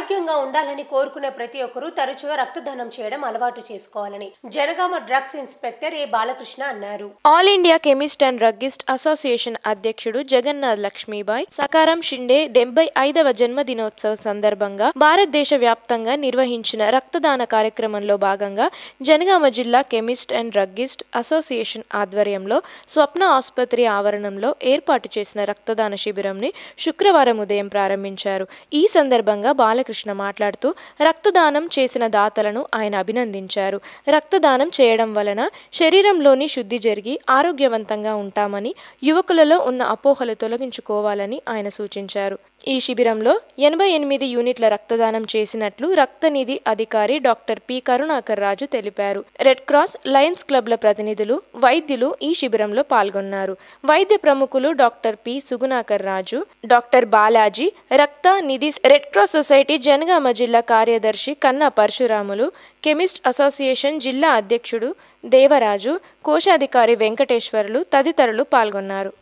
ఆరోగ్యంగా ఉండాలని కోరుకునే ప్రతి ఒక్కరూ తరచుగా రక్తదానం చేయడం అలవాటు చేసుకోవాలని జనగామ డ్రగ్స్ ఇన్స్పెక్టర్ ఏ బాలకృష్ణ అన్నారు. All India chemist and druggist association అధ్యక్షుడు జగన్నాథ్ లక్ష్మీబాయ్ సకారం షిండే 75వ జన్మదినోత్సవ సందర్భంగా భారతదేశ వ్యాప్తంగా నిర్వహించిన రక్తదాన కార్యక్రమంలో భాగంగా జనగామ జిల్లా కెమిస్ట్ అండ్ డ్రగ్గిస్ట్ అసోసియేషన్ ఆధ్వర్యంలో స్వప్న ఆసుపత్రి ఆవరణంలో ఏర్పాటు చేసిన రక్తదాన శిబిరంని శుక్రవారం ఉదయం ప్రారంభించారు. ఈ సందర్భంగా బాలకృష్ణ మాట్లాడుతూ రక్తదానం చేసిన దాతలను ఆయన అభినందించారు. రక్తదానం చేయడం వలన శరీరంలోని శుద్ధి జరిగి ఆరోగ్యవంతంగా ఉంటామని, యువకులలో ఉన్న అపోహలు తొలగించుకోవాలని ఆయన సూచించారు. ఈ శిబిరంలో 88 యూనిట్ల రక్తదానం చేసినట్లు రక్తనిధి అధికారి డాక్టర్ పి కరుణాకర్ రాజు తెలిపారు. రెడ్ క్రాస్, లయన్స్ క్లబ్ల ప్రతినిధులు, వైద్యులు ఈ శిబిరంలో పాల్గొన్నారు. వైద్య ప్రముఖులు డాక్టర్ పి సుగుణాకర్ రాజు, డాక్టర్ బాలాజీ, రక్త నిధి రెడ్ క్రాస్ సొసైటీ జనగామ జిల్లా కార్యదర్శి కన్నా పరశురాములు, కెమిస్ట్ అసోసియేషన్ జిల్లా అధ్యక్షుడు దేవరాజు, కోశాధికారి వెంకటేశ్వర్లు తదితరులు పాల్గొన్నారు.